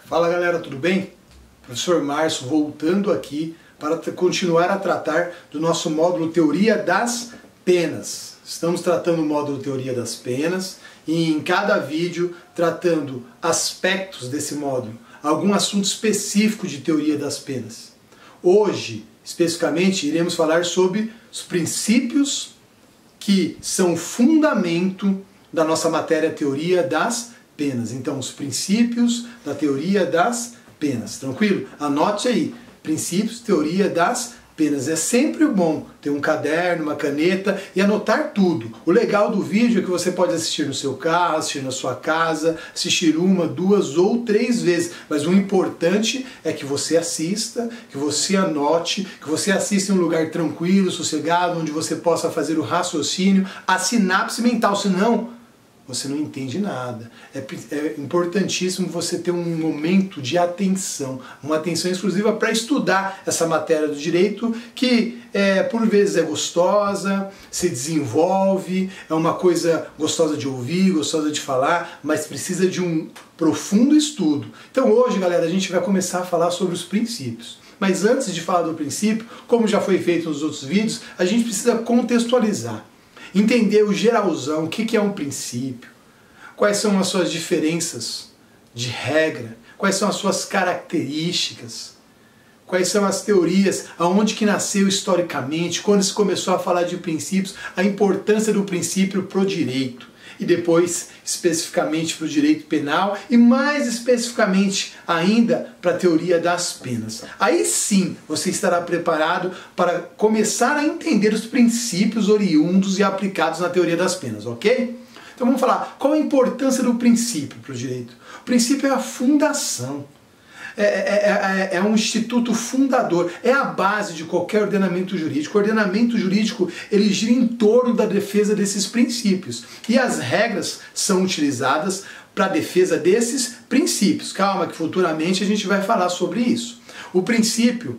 Fala galera, tudo bem? Professor Márcio voltando aqui para continuar a tratar do nosso módulo Teoria das Penas. Estamos tratando o módulo Teoria das Penas e em cada vídeo tratando aspectos desse módulo, algum assunto específico de Teoria das Penas. Hoje, especificamente, iremos falar sobre os princípios que são o fundamento da nossa matéria Teoria das Penas. Então, os princípios da Teoria das Penas. Tranquilo? Anote aí. Princípios, Teoria das Penas. É sempre bom ter um caderno, uma caneta e anotar tudo. O legal do vídeo é que você pode assistir no seu carro, assistir na sua casa, assistir uma, duas ou três vezes. Mas o importante é que você assista, que você anote, que você assista em um lugar tranquilo, sossegado, onde você possa fazer o raciocínio, a sinapse mental. Senão, você não entende nada. É importantíssimo você ter um momento de atenção, uma atenção exclusiva para estudar essa matéria do direito que por vezes é gostosa, se desenvolve, é uma coisa gostosa de ouvir, gostosa de falar, mas precisa de um profundo estudo. Então hoje, galera, a gente vai começar a falar sobre os princípios. Mas antes de falar do princípio, como já foi feito nos outros vídeos, a gente precisa contextualizar. Entender o geralzão, o que é um princípio, quais são as suas diferenças de regra, quais são as suas características, quais são as teorias, aonde que nasceu historicamente, quando se começou a falar de princípios, a importância do princípio para o direito, e depois especificamente para o direito penal e mais especificamente ainda para a teoria das penas. Aí sim você estará preparado para começar a entender os princípios oriundos e aplicados na teoria das penas, ok? Então vamos falar, qual a importância do princípio para o direito? O princípio é a fundação. É um instituto fundador, é a base de qualquer ordenamento jurídico. O ordenamento jurídico ele gira em torno da defesa desses princípios e as regras são utilizadas para a defesa desses princípios. Calma que futuramente a gente vai falar sobre isso. O princípio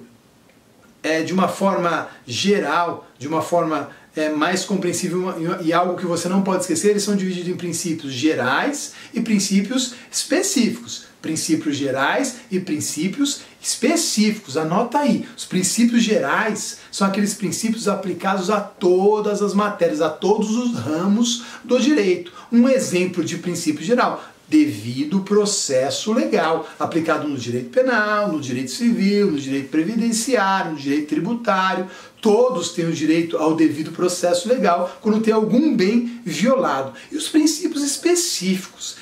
de uma forma geral, de uma forma mais compreensível e algo que você não pode esquecer, eles são divididos em princípios gerais e princípios específicos. Princípios gerais e princípios específicos. Anota aí. Os princípios gerais são aqueles princípios aplicados a todas as matérias, a todos os ramos do direito. Um exemplo de princípio geral: devido processo legal, aplicado no direito penal, no direito civil, no direito previdenciário, no direito tributário. Todos têm o direito ao devido processo legal quando tem algum bem violado. E os princípios específicos,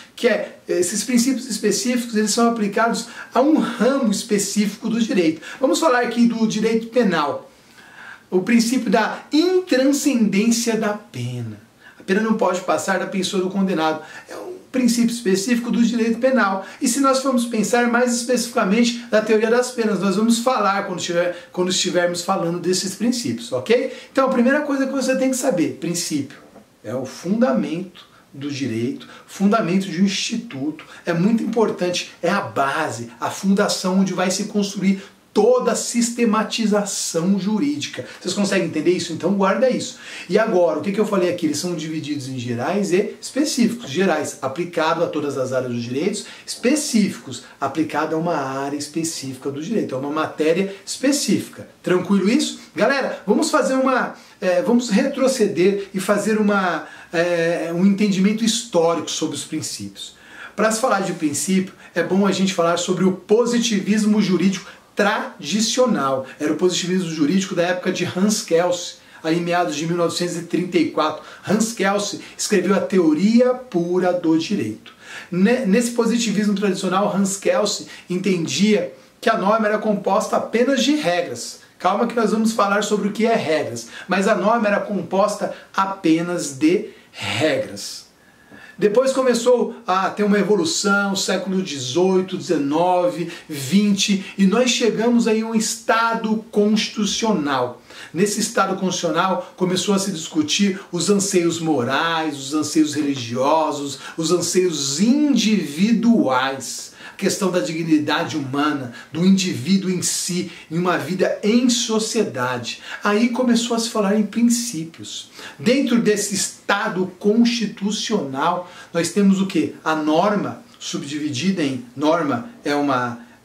esses princípios específicos, eles são aplicados a um ramo específico do direito. Vamos falar aqui do direito penal. O princípio da intranscendência da pena. A pena não pode passar da pessoa do condenado. É um princípio específico do direito penal. E se nós formos pensar mais especificamente da teoria das penas, nós vamos falar quando estivermos falando desses princípios, ok? Então a primeira coisa que você tem que saber, princípio, é o fundamento do direito, fundamento de um instituto, é muito importante, é a base, a fundação onde vai se construir toda a sistematização jurídica. Vocês conseguem entender isso? Então guarda isso. E agora, o que eu falei aqui? Eles são divididos em gerais e específicos. Gerais, aplicado a todas as áreas dos direitos, específicos, aplicado a uma área específica do direito, a uma matéria específica. Tranquilo isso? Galera, vamos fazer vamos retroceder e fazer um entendimento histórico sobre os princípios. Para se falar de princípio, é bom a gente falar sobre o positivismo jurídico tradicional. Era o positivismo jurídico da época de Hans Kelsen, aí em meados de 1934. Hans Kelsen escreveu a Teoria Pura do Direito. Nesse positivismo tradicional, Hans Kelsen entendia que a norma era composta apenas de regras. Calma que nós vamos falar sobre o que é regras, mas a norma era composta apenas de regras. Depois começou a ter uma evolução, século XVIII, XIX, XX, e nós chegamos aí a um Estado constitucional. Nesse Estado constitucional começou a se discutir os anseios morais, os anseios religiosos, os anseios individuais. Questão da dignidade humana, do indivíduo em si, em uma vida em sociedade. Aí começou a se falar em princípios. Dentro desse Estado constitucional, nós temos o quê? A norma subdividida em norma,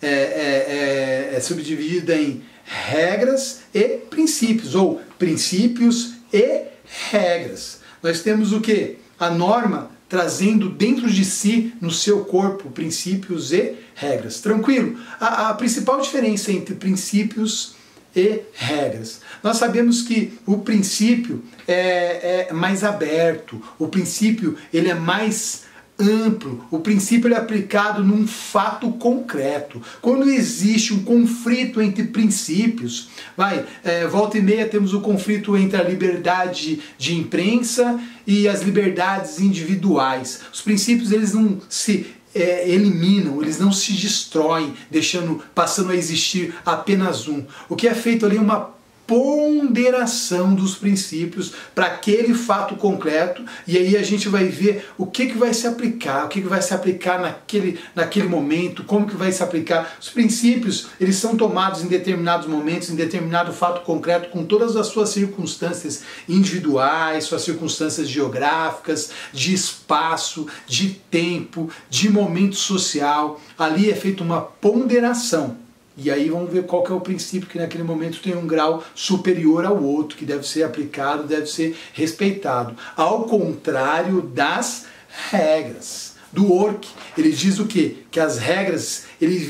é subdividida em regras e princípios, ou princípios e regras. Nós temos o que? A norma trazendo dentro de si, no seu corpo, princípios e regras. Tranquilo? A principal diferença entre princípios e regras. Nós sabemos que o princípio é mais aberto, o princípio ele é mais amplo, o princípio ele é aplicado num fato concreto. Quando existe um conflito entre princípios, volta e meia temos o conflito entre a liberdade de imprensa e as liberdades individuais. Os princípios eles não se eliminam, eles não se destroem, passando a existir apenas um. O que é feito ali é uma ponderação dos princípios para aquele fato concreto, e aí a gente vai ver o que vai se aplicar, naquele momento, como que vai se aplicar. Os princípios, eles são tomados em determinados momentos, em determinado fato concreto, com todas as suas circunstâncias individuais, suas circunstâncias geográficas, de espaço, de tempo, de momento social. Ali é feita uma ponderação. E aí vamos ver qual que é o princípio que naquele momento tem um grau superior ao outro, que deve ser aplicado, deve ser respeitado. Ao contrário das regras. Do Ork, ele diz o quê? Que as regras,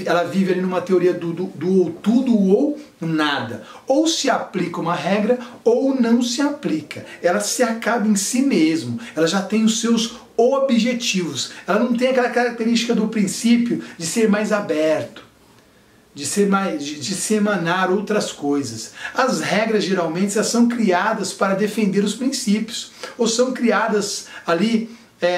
ela vive ali numa teoria do ou tudo ou nada. Ou se aplica uma regra ou não se aplica. Ela se acaba em si mesmo. Ela já tem os seus objetivos. Ela não tem aquela característica do princípio de ser mais aberto, de se emanar outras coisas. As regras geralmente já são criadas para defender os princípios, ou são criadas ali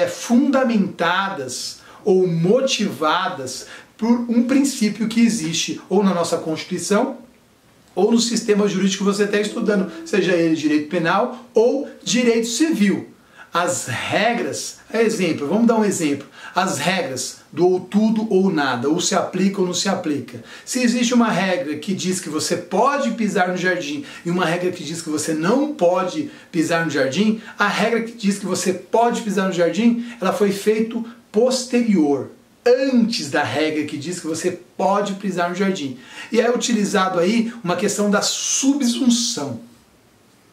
fundamentadas ou motivadas por um princípio que existe ou na nossa Constituição ou no sistema jurídico que você está estudando, seja ele direito penal ou direito civil. As regras, vamos dar um exemplo. As regras do ou tudo ou nada, ou se aplica ou não se aplica. Se existe uma regra que diz que você pode pisar no jardim e uma regra que diz que você não pode pisar no jardim, a regra que diz que você pode pisar no jardim, ela foi feita posterior, antes da regra que diz que você pode pisar no jardim. E é utilizado aí uma questão da subsunção.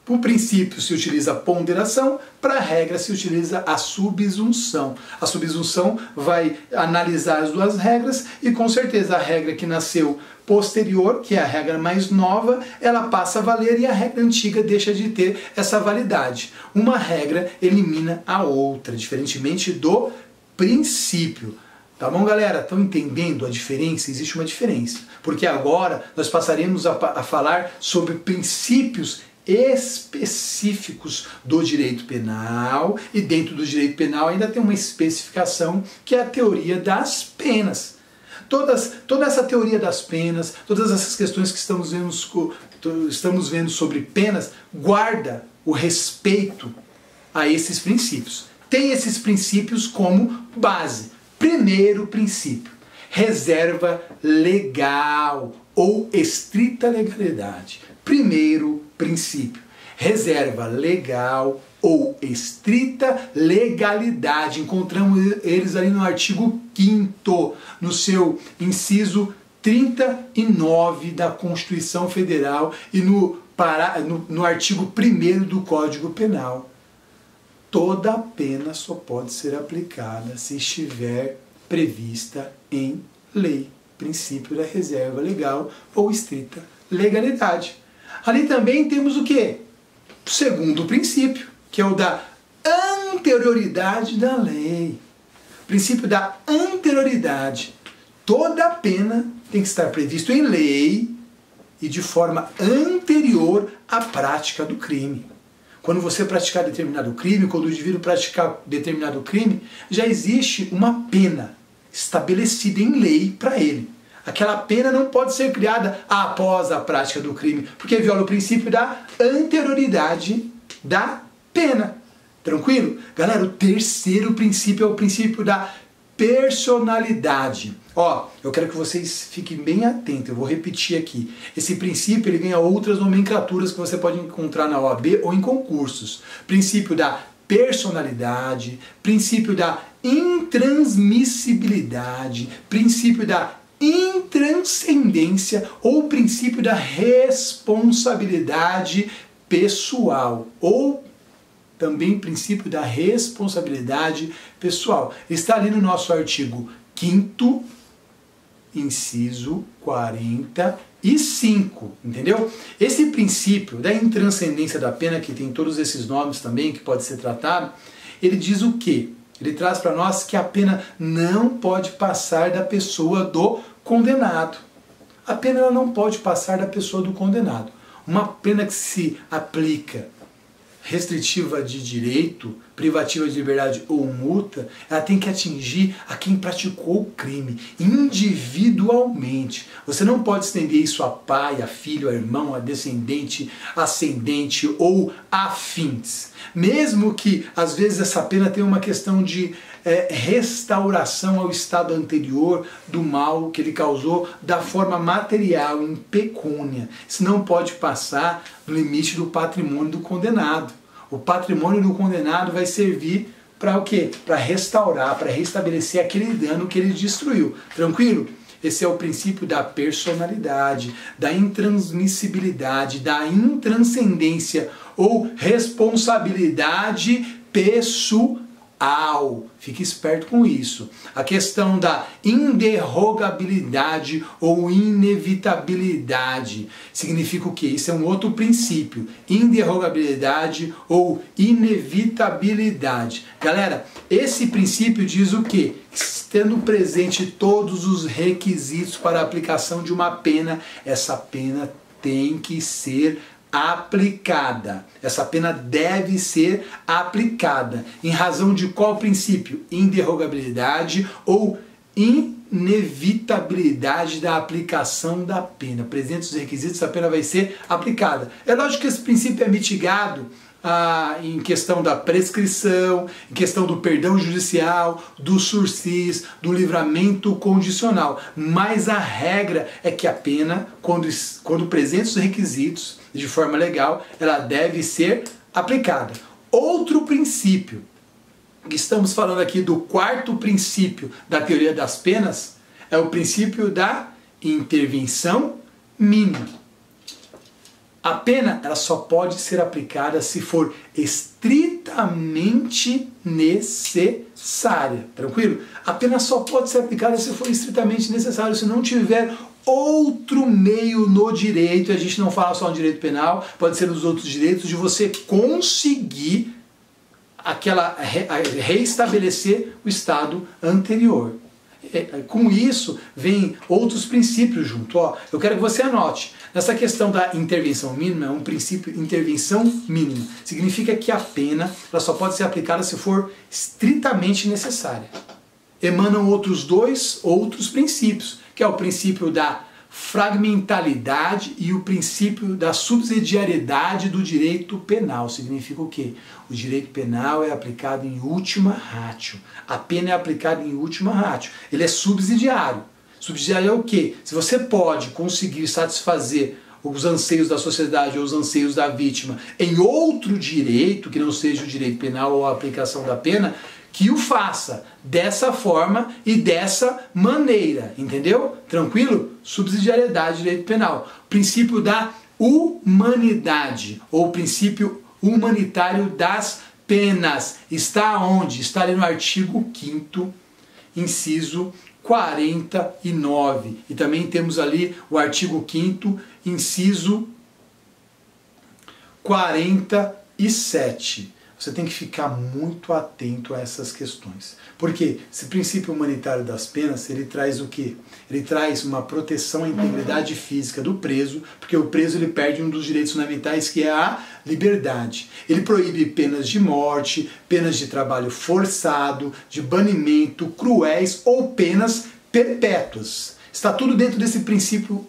Para o princípio se utiliza a ponderação, para a regra se utiliza a subsunção. A subsunção vai analisar as duas regras e com certeza a regra que nasceu posterior, que é a regra mais nova, ela passa a valer e a regra antiga deixa de ter essa validade. Uma regra elimina a outra, diferentemente do princípio. Tá bom, galera? Estão entendendo a diferença? Existe uma diferença. Porque agora nós passaremos a falar sobre princípios específicos do direito penal, e dentro do direito penal ainda tem uma especificação que é a teoria das penas. Toda essa teoria das penas, todas essas questões que estamos vendo sobre penas, guarda o respeito a esses princípios. Tem esses princípios como base. Primeiro princípio, reserva legal ou estrita legalidade. Primeiro princípio, reserva legal ou estrita legalidade. Encontramos eles ali no artigo 5º, no seu inciso 39 da Constituição Federal e no artigo 1º do Código Penal. Toda pena só pode ser aplicada se estiver prevista em lei. Princípio da reserva legal ou estrita legalidade. Ali também temos o quê? O segundo princípio, que é o da anterioridade da lei. Princípio da anterioridade. Toda pena tem que estar previsto em lei e de forma anterior à prática do crime. Quando você praticar determinado crime, quando o indivíduo praticar determinado crime, já existe uma pena estabelecida em lei para ele. Aquela pena não pode ser criada após a prática do crime, porque viola o princípio da anterioridade da pena. Tranquilo? Galera, o terceiro princípio é o princípio da personalidade. Ó, eu quero que vocês fiquem bem atentos, eu vou repetir aqui. Esse princípio ele ganha outras nomenclaturas que você pode encontrar na OAB ou em concursos. Princípio da personalidade, princípio da intransmissibilidade, princípio da intranscendência ou princípio da responsabilidade pessoal, ou também princípio da responsabilidade pessoal. Está ali no nosso artigo 5º, inciso 45, entendeu? Esse princípio da intranscendência da pena, que tem todos esses nomes também, que pode ser tratado, ele diz o quê? Ele traz para nós que a pena não pode passar da pessoa do condenado. A pena ela não pode passar da pessoa do condenado. Uma pena que se aplica restritiva de direito, privativa de liberdade ou multa, ela tem que atingir a quem praticou o crime, individualmente. Você não pode estender isso a pai, a filho, a irmão, a descendente, ascendente ou afins. Mesmo que, às vezes, essa pena tenha uma questão de restauração ao estado anterior do mal que ele causou da forma material, em pecúnia. Isso não pode passar no limite do patrimônio do condenado. O patrimônio do condenado vai servir para o quê? Para restaurar, para restabelecer aquele dano que ele destruiu. Tranquilo? Esse é o princípio da personalidade, da intransmissibilidade, da intranscendência ou responsabilidade pessoal. Fique esperto com isso. A questão da inderrogabilidade ou inevitabilidade significa o quê? Isso é um outro princípio. Inderrogabilidade ou inevitabilidade. Galera, esse princípio diz o quê? Tendo presente todos os requisitos para a aplicação de uma pena, essa pena tem que ser aplicada. Essa pena deve ser aplicada. Em razão de qual princípio? Inderrogabilidade ou inevitabilidade da aplicação da pena. Presentes os requisitos, a pena vai ser aplicada. É lógico que esse princípio é mitigado em questão da prescrição, em questão do perdão judicial, do sursis, do livramento condicional. Mas a regra é que a pena, quando presentes os requisitos de forma legal, ela deve ser aplicada. Outro princípio, estamos falando aqui do quarto princípio da teoria das penas, é o princípio da intervenção mínima. A pena ela só pode ser aplicada se for estritamente necessária, tranquilo? A pena só pode ser aplicada se for estritamente necessário, se não tiver outro meio no direito, a gente não fala só no direito penal, pode ser nos outros direitos, de você conseguir reestabelecer o estado anterior. Com isso, vem outros princípios junto. Eu quero que você anote. Nessa questão da intervenção mínima, é um princípio intervenção mínima. Significa que a pena ela só pode ser aplicada se for estritamente necessária. Emanam outros princípios, que é o princípio da fragmentalidade e o princípio da subsidiariedade do direito penal. Significa o quê? O direito penal é aplicado em última ratio. A pena é aplicada em última ratio. Ele é subsidiário. Subsidiário é o quê? Se você pode conseguir satisfazer os anseios da sociedade ou os anseios da vítima em outro direito, que não seja o direito penal ou a aplicação da pena, que o faça dessa forma e dessa maneira, entendeu? Tranquilo? Subsidiariedade do direito penal. Princípio da humanidade, ou princípio humanitário das penas. Está onde? Está ali no artigo 5º, inciso 49. E também temos ali o artigo 5º, inciso 47. Você tem que ficar muito atento a essas questões. Porque esse princípio humanitário das penas, ele traz o quê? Ele traz uma proteção à integridade física do preso, porque o preso ele perde um dos direitos fundamentais, que é a liberdade. Ele proíbe penas de morte, penas de trabalho forçado, de banimento, cruéis ou penas perpétuas. Está tudo dentro desse princípio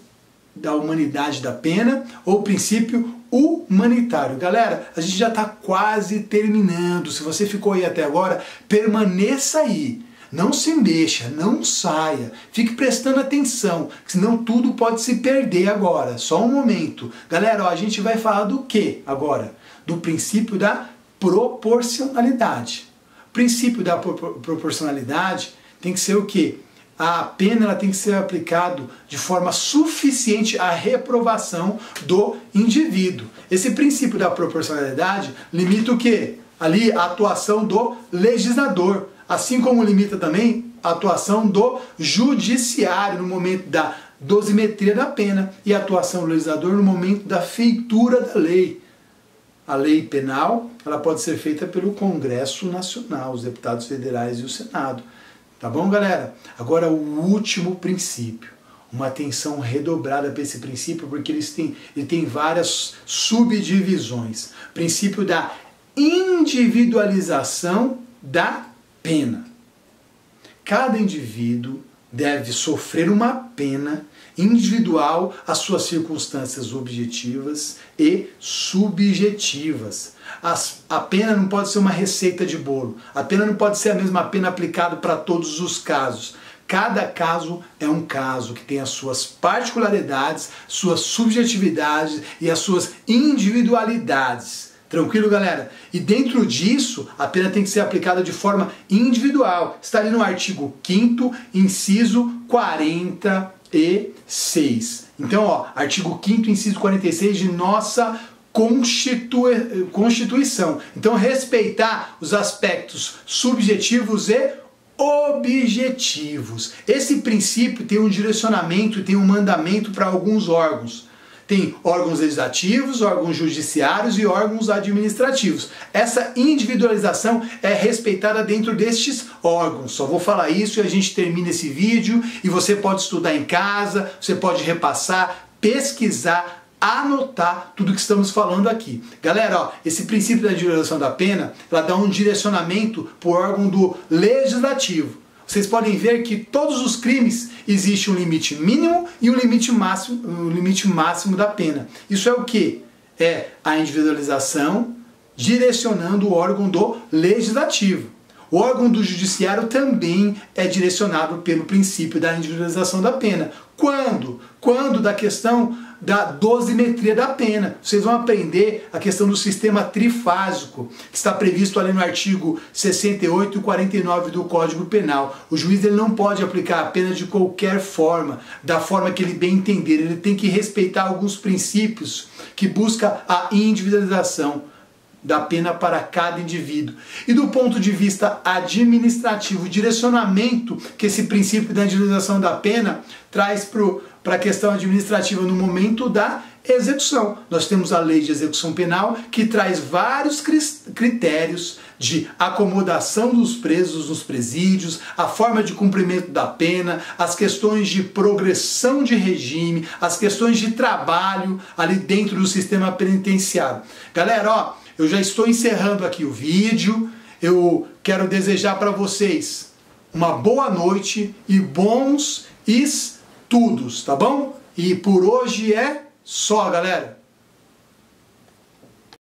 da humanidade da pena, ou princípio humanitário. Galera, a gente já está quase terminando. Se você ficou aí até agora, permaneça aí. Não se mexa, não saia. Fique prestando atenção, senão tudo pode se perder agora. Só um momento. Galera, a gente vai falar do que agora? Do princípio da proporcionalidade. princípio da proporcionalidade tem que ser o quê? A pena ela tem que ser aplicada de forma suficiente à reprovação do indivíduo. Esse princípio da proporcionalidade limita o quê? Ali a atuação do legislador, assim como limita também a atuação do judiciário no momento da dosimetria da pena e a atuação do legislador no momento da feitura da lei. A lei penal ela pode ser feita pelo Congresso Nacional, os deputados federais e o Senado. Tá bom, galera? Agora o último princípio. Uma atenção redobrada para esse princípio, porque ele tem várias subdivisões. Princípio da individualização da pena. Cada indivíduo deve sofrer uma pena individual às suas circunstâncias objetivas e subjetivas. A pena não pode ser uma receita de bolo. A pena não pode ser a mesma pena aplicada para todos os casos. Cada caso é um caso que tem as suas particularidades, suas subjetividades e as suas individualidades. Tranquilo, galera? E dentro disso, a pena tem que ser aplicada de forma individual. Está ali no artigo 5º, inciso 46. Então, ó, artigo 5º, inciso 46 de nossa Constituição. Então, respeitar os aspectos subjetivos e objetivos. Esse princípio tem um direcionamento, tem um mandamento para alguns órgãos. Tem órgãos legislativos, órgãos judiciários e órgãos administrativos. Essa individualização é respeitada dentro destes órgãos. Só vou falar isso e a gente termina esse vídeo e você pode estudar em casa, você pode repassar, pesquisar, anotar tudo que estamos falando aqui. Galera, ó, esse princípio da individualização da pena, ela dá um direcionamento para o órgão do legislativo. Vocês podem ver que todos os crimes existe um limite mínimo e um limite máximo da pena. Isso é o que? É a individualização direcionando o órgão do legislativo. O órgão do judiciário também é direcionado pelo princípio da individualização da pena. Quando? Quando da questão da dosimetria da pena. Vocês vão aprender a questão do sistema trifásico, que está previsto ali no artigo 68 e 49 do Código Penal. O juiz ele não pode aplicar a pena de qualquer forma, da forma que ele bem entender. Ele tem que respeitar alguns princípios que buscam a individualização da pena para cada indivíduo. E do ponto de vista administrativo, o direcionamento que esse princípio da individualização da pena traz para a questão administrativa no momento da execução. Nós temos a lei de execução penal que traz vários critérios de acomodação dos presos nos presídios, a forma de cumprimento da pena, as questões de progressão de regime, as questões de trabalho ali dentro do sistema penitenciário. Galera, ó, eu já estou encerrando aqui o vídeo. Eu quero desejar para vocês uma boa noite e bons estudos, tá bom? E por hoje é só, galera.